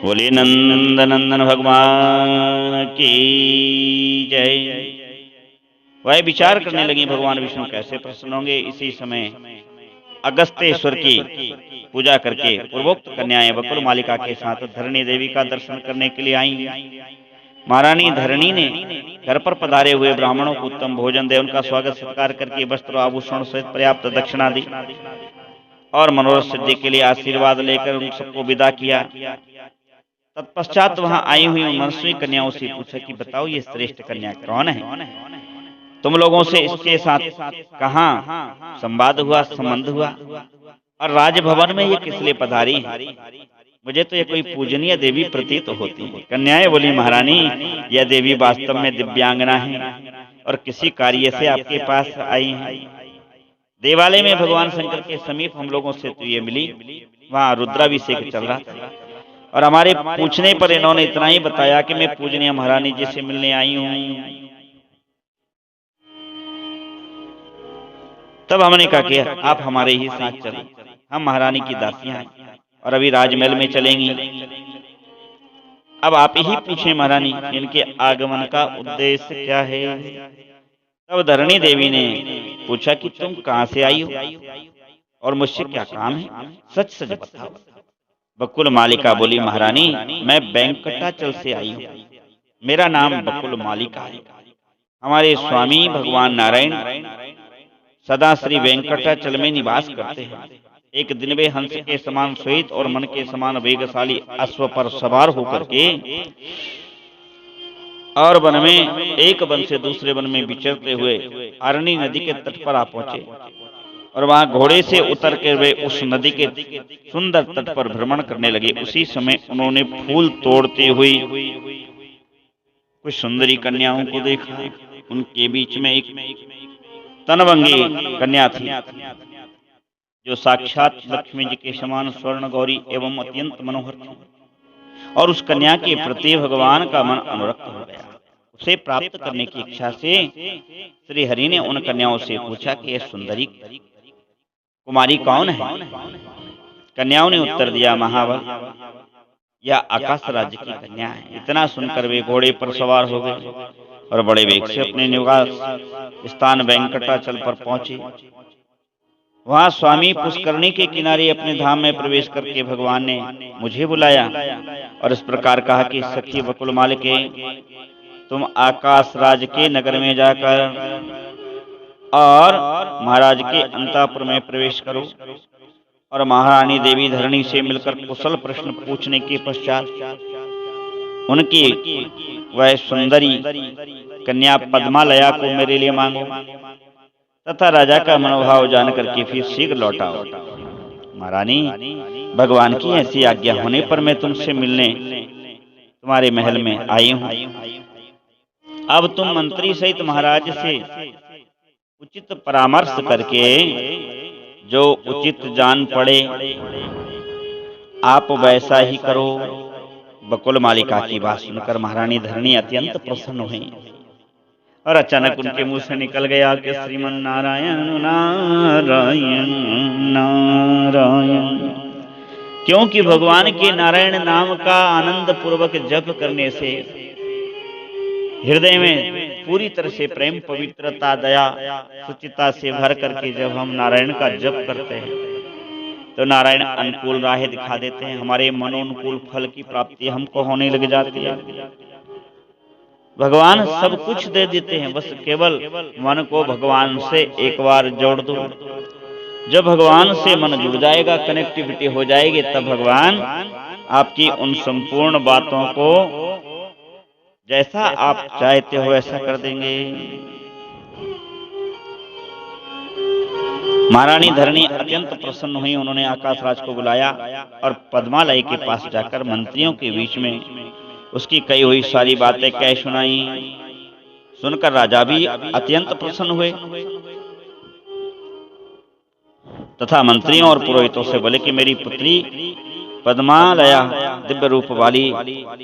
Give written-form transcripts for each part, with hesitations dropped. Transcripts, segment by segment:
बोलिए नंद नंदन भगवान की जय। वह विचार करने लगी भगवान विष्णु कैसे प्रसन्न होंगे। इसी समय अगस्त्येश्वर की पूजा करके पूर्वोक्त कन्याएं बकुल मालिका के साथ धरणी देवी का दर्शन करने के लिए आई। महारानी धरणी ने घर पर पधारे हुए ब्राह्मणों को उत्तम भोजन दे उनका स्वागत सत्कार करके वस्त्र आभूषण सहित पर्याप्त दक्षिणा दी और मनोरथ सिद्धि के लिए आशीर्वाद लेकर उन सबको विदा किया। तत्पश्चात वहां आई हुई मनस्वी कन्याओं से पूछा कि बताओ ये श्रेष्ठ कन्या कौन है, तुम लोगों से इसके साथ कहाँ संवाद हुआ, संबंध हुआ और राजभवन में ये किस लिए पधारी है? मुझे तो ये कोई पूजनीय देवी प्रतीत होती है। कन्याएं बोली महारानी, यह देवी वास्तव में दिव्यांगना है और किसी कार्य से आपके पास आई है। देवालय में भगवान शंकर के समीप हम लोगों से तो ये मिली, वहां रुद्राभिषेक चल रहा था और हमारे पूछने पर इन्होंने इतना ही बताया कि मैं पूजनीय महारानी जी से मिलने आई हूं। तब हमने कहा कि आप हमारे ही साथ चलें, हम महारानी की दासियां हैं और अभी राजमहल में चलेंगी। अब आप ही पूछें महारानी, इनके आगमन का उद्देश्य क्या है? तब धरणी देवी ने पूछा कि तुम कहां से आई हो और मुझसे क्या काम है, सच सच बताओ। बकुल मालिका बोली महारानी, मैं वेंकटाचल से आई हूँ, मेरा नाम बकुल मालिका है। हमारे स्वामी भगवान नारायण सदा श्री वेंकटाचल में निवास करते हैं। एक दिन वे हंस के समान श्वेत और मन के समान वेगशाली अश्व पर सवार होकर के और वन में एक वन से दूसरे वन में विचरते हुए अरणी नदी के तट पर आ पहुंचे और वहां घोड़े से उतर कर वे उस नदी के सुंदर तट पर भ्रमण करने लगे। उसी समय उन्होंने फूल तोड़ते हुए कुछ सुंदरी कन्याओं को देखा। उनके बीच में एक तनवंगी कन्या थी जो साक्षात लक्ष्मी जी के समान स्वर्ण गौरी एवं अत्यंत मनोहर थी और उस कन्या के प्रति भगवान का मन अनुरक्त हो गया। उसे प्राप्त करने की इच्छा से श्री हरि ने उन कन्याओं से पूछा कि यह सुंदरी कुमारी कौन है? कन्याओं ने उत्तर दिया, महाबल यह आकाश राज्य की कन्या है। इतना सुनकर वे घोड़े पर सवार हो गए और बड़े वेग से अपने निवास स्थान वेंकटाचल पर पहुंचे। वहां स्वामी पुष्करणी के किनारे अपने धाम में प्रवेश करके भगवान ने मुझे बुलाया और इस प्रकार कहा कि सखी बकुल मालिके, तुम आकाश राज के नगर में जाकर और महाराज के अंतःपुर में प्रवेश करो और महारानी देवी धरणी से मिलकर कुशल प्रश्न पूछने के पश्चात उनकी वह सुंदरी कन्या पद्मालया को मेरे लिए मांगो तथा राजा का मनोभाव जान करके फिर शीघ्र लौटाओ। महारानी, भगवान की ऐसी आज्ञा होने पर मैं तुमसे मिलने तुम्हारे महल में आई हूँ। अब तुम मंत्री सहित महाराज से उचित परामर्श करके जो उचित जान पड़े आप वैसा ही करो। बकुल मालिका की बात सुनकर महारानी धरणी अत्यंत प्रसन्न हुई और अचानक उनके मुंह से निकल गया कि श्रीमन नारायण नारायण नारायण। क्योंकि भगवान के नारायण नाम का आनंद पूर्वक जप करने से हृदय में पूरी तरह से प्रेम, पवित्रता, दया, सुचिता से भर करके जब हम नारायण का जप करते हैं तो नारायण अनुकूल राहें दिखा देते हैं, हमारे मनोनुकूल फल की प्राप्ति हमको होने लग जाती है। भगवान सब कुछ दे देते हैं, बस केवल मन को भगवान से एक बार जोड़ दो। जब भगवान से मन जुड़ जाएगा, कनेक्टिविटी हो जाएगी, तब भगवान आपकी उन संपूर्ण बातों को जैसा आप चाहते हो ऐसा कर देंगे। महारानी धरणी अत्यंत प्रसन्न हुई। उन्होंने आकाश राज को बुलाया और पद्मालय के पास जाकर मंत्रियों के बीच में उसकी कही हुई सारी बातें कह सुनाई। सुनकर राजा भी अत्यंत प्रसन्न हुए तथा मंत्रियों और पुरोहितों से बोले कि मेरी पुत्री पद्मालया दिव्य रूप वाली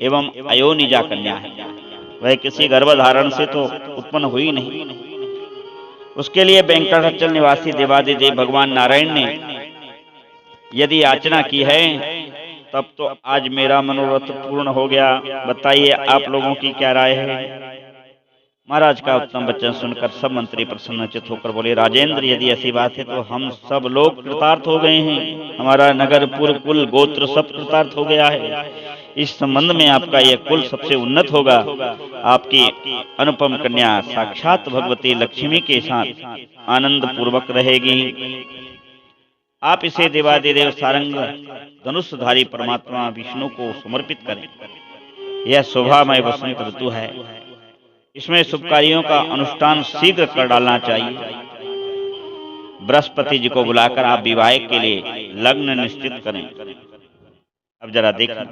एवं अयोनिजा कन्या है, वह किसी गर्भधारण से तो उत्पन्न हुई नहीं। उसके लिए वेंकटाचल निवासी देवादिदेव भगवान नारायण ने यदि याचना की है तब तो आज मेरा मनोरथ पूर्ण हो गया। बताइए आप लोगों की क्या राय है। महाराज का उत्तम वचन सुनकर सब मंत्री प्रसन्नचित्त होकर बोले, राजेंद्र यदि ऐसी बात है तो हम सब लोग कृतार्थ हो गए हैं। हमारा नगर पूर्व कुल गोत्र सब कृतार्थ हो गया है। इस संबंध में आपका यह कुल सबसे उन्नत होगा। आपकी अनुपम कन्या साक्षात भगवती लक्ष्मी के साथ आनंद पूर्वक रहेगी। आप इसे देवादिदेव सारंग धनुषधारी परमात्मा विष्णु को समर्पित करें। यह शोभामय वसंत ऋतु है, इसमें शुभ कार्यों का अनुष्ठान शीघ्र कर डालना चाहिए। बृहस्पति जी को बुलाकर आप विवाह के लिए लग्न निश्चित करें। अब जरा देखें।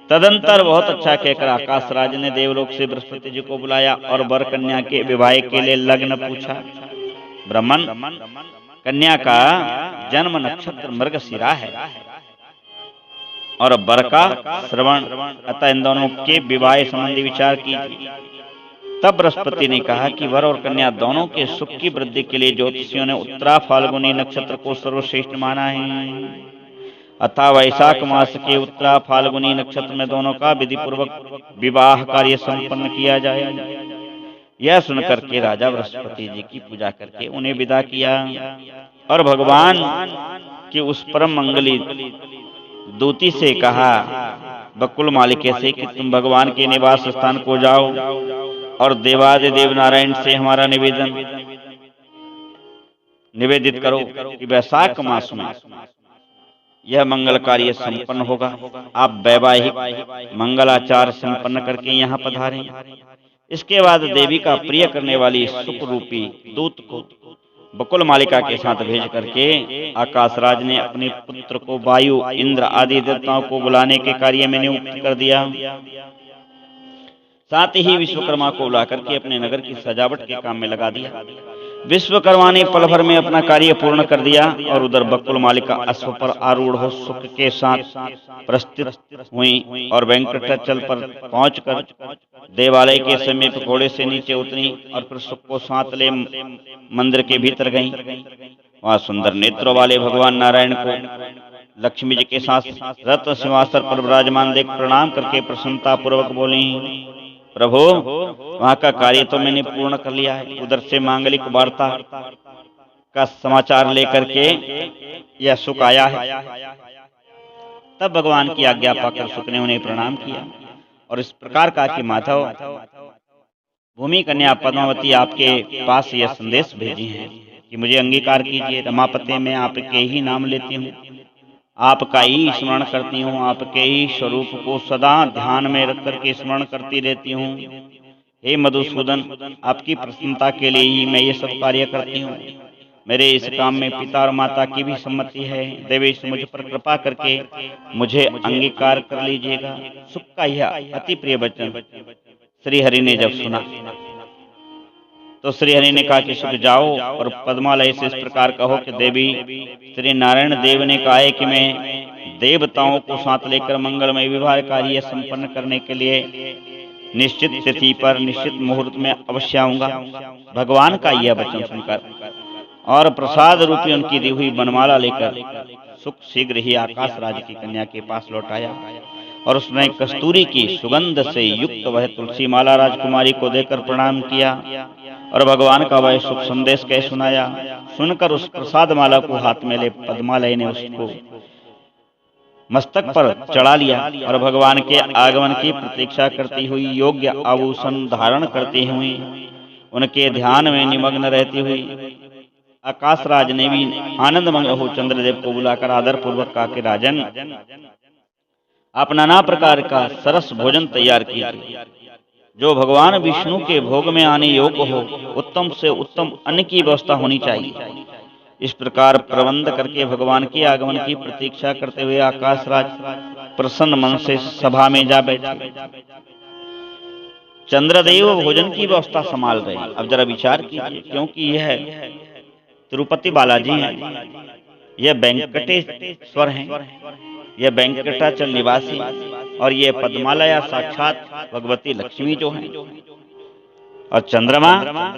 तदंतर बहुत अच्छा कहकर आकाशराज ने देवलोक से बृहस्पति जी को बुलाया और वर कन्या के विवाह के लिए लग्न पूछा। ब्राह्मण, कन्या का जन्म नक्षत्र मृगशिरा है और वर का श्रवण, अतः इन दोनों के विवाह संबंधी विचार कीजिए। तब बृहस्पति ने कहा कि वर और कन्या दोनों के सुख की वृद्धि के लिए ज्योतिषियों ने उत्तरा फाल्गुनी नक्षत्र को सर्वश्रेष्ठ माना है। अतः वैशाख मास के उत्तरा फाल्गुनी नक्षत्र में दोनों का विधि पूर्वक विवाह कार्य संपन्न किया जाए। यह सुनकर के राजा बृहस्पति जी की पूजा करके उन्हें विदा किया और भगवान की उस परम मंगली दूती से कहा, बकुल मालिके से, कि तुम भगवान के निवास स्थान को जाओ और देवादिदेव नारायण से हमारा निवेदित करो कि वैशाख मास में यह मंगल कार्य संपन्न होगा। आप वैवाहिक मंगलाचार संपन्न करके यहाँ पधारें। इसके बाद देवी का प्रिय करने वाली सुख रूपी दूत को बकुल मालिका के साथ भेज करके आकाशराज ने अपने पुत्र को वायु, इंद्र आदि देवताओं को बुलाने के कार्य में नियुक्त कर दिया। साथ ही विश्वकर्मा को बुला करके अपने नगर की सजावट के काम में लगा दिया। विश्वकर्मा ने पल भर में अपना कार्य पूर्ण कर दिया और उधर बकुल मालिका अश्व पर आरूढ़ हो सुख के साथ प्रस्थित हुई और वेंकटाचल पर पहुंचकर देवालय के समीप घोड़े से नीचे उतरी और फिर सुख को साथ ले मंदिर के भीतर गईं। वहां सुंदर नेत्रों वाले भगवान नारायण को लक्ष्मी जी के साथ रत्न सिंहासन पर विराजमान देख प्रणाम करके प्रसन्नता पूर्वक बोली, प्रभु वहां का कार्य तो मैंने पूर्ण कर लिया है। उधर से मांगलिक वार्ता का समाचार लेकर के यह सुख आया है। तब भगवान की आज्ञा पाकर सुख ने उन्हें प्रणाम किया और इस प्रकार कहा कि माधव, भूमि कन्या पद्मावती आपके पास यह संदेश भेजी है कि मुझे अंगीकार कीजिए। रमापते में आपके ही नाम लेती हूँ, आपका ही स्मरण करती हूँ, आपके ही स्वरूप को सदा ध्यान में रख करके स्मरण करती रहती हूँ। हे मधुसूदन, आपकी प्रसन्नता के लिए ही मैं ये सब कार्य करती हूँ। मेरे इस काम में पिता और माता की भी सम्मति है। देवेश मुझ पर कृपा करके मुझे अंगीकार कर लीजिएगा। सुख का यह अति प्रिय वचन श्री हरि ने जब सुना तो श्री हरि ने कहा कि सुख जाओ और पद्मालय से इस प्रकार कहो कि देवी, श्री नारायण देव ने कहा है कि मैं देवताओं को साथ लेकर मंगलमय विवाह कार्य संपन्न करने के लिए निश्चित तिथि पर निश्चित मुहूर्त में अवश्य आऊंगा। भगवान का यह वचन सुनकर और प्रसाद रूपी उनकी दी हुई बनमाला लेकर सुख शीघ्र ही आकाश राज की कन्या के पास लौट आया और उसने कस्तूरी की सुगंध से युक्त वह तुलसी माला राजकुमारी को देकर प्रणाम किया और भगवान का वह शुभ संदेश कह सुनाया। सुनकर उस प्रसाद माला को हाथ में ले पद्मालय ने उसको मस्तक पर चढ़ा लिया और भगवान के आगमन की प्रतीक्षा करती हुई योग्य आभूषण धारण करती हुई उनके ध्यान में निमग्न रहती हुई आकाशराज ने भी आनंद मंगल हो चंद्रदेव को बुलाकर आदर पूर्वक कहा कि राजन, आप नाना प्रकार का सरस भोजन तैयार कीजिए जो भगवान विष्णु के भोग में आने योग्य हो। उत्तम से उत्तम अन्न की व्यवस्था होनी चाहिए। इस प्रकार प्रबंध करके भगवान के आगमन की प्रतीक्षा करते हुए आकाशराज प्रसन्न मन से सभा में जा बैठे। चंद्रदेव भोजन की व्यवस्था संभाल रहे हैं। अब जरा विचार कीजिए, क्योंकि यह तिरुपति बालाजी हैं, यह वेंकटेश्वर हैं, यह वेंकटाचल निवासी और ये पद्मालया साक्षात भगवती लक्ष्मी जो हैं। और चंद्रमा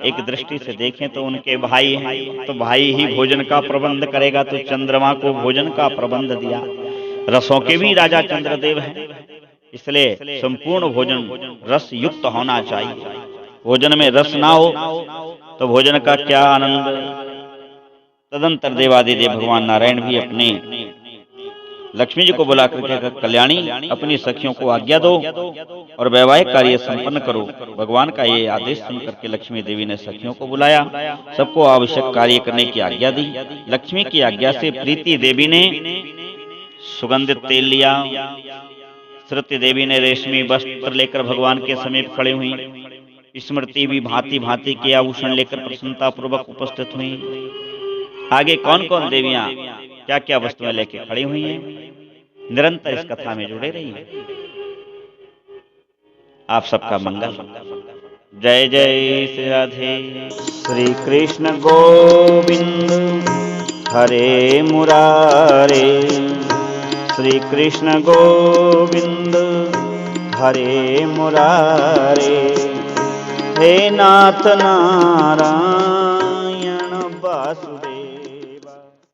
एक दृष्टि से देखें तो उनके भाई हैं, तो भाई ही भोजन का प्रबंध करेगा, तो चंद्रमा को भोजन का प्रबंध दिया। रसों के भी राजा चंद्रदेव हैं, इसलिए संपूर्ण भोजन रस युक्त होना चाहिए। भोजन में रस ना हो तो भोजन का क्या आनंद। तदंतर देवादिदेव भगवान नारायण भी अपने लक्ष्मी जी को बुलाकर कहकर, कल्याणी अपनी सखियों को आज्ञा दो और वैवाहिक कार्य संपन्न करो। भगवान का ये आदेश सुनकर के लक्ष्मी देवी ने सखियों को बुलाया, सबको आवश्यक कार्य करने की आज्ञा दी। लक्ष्मी की आज्ञा से प्रीति देवी ने सुगंधित तेल लिया, श्रुति देवी ने रेशमी वस्त्र लेकर भगवान के समीप खड़े हुई, स्मृति भी भांति भांति के आभूषण लेकर प्रसन्नता पूर्वक उपस्थित हुई। आगे कौन कौन देवियां क्या क्या वस्तुएं लेकर खड़ी हुई हैं, निरंतर इस कथा में जुड़े रहिए। आप सबका मंगल। जय जय श्री राधे। श्री कृष्ण गोविंद हरे मुरारे, श्री कृष्ण गोविंद हरे मुरारे, हे नाथ नारायण वासुदेव।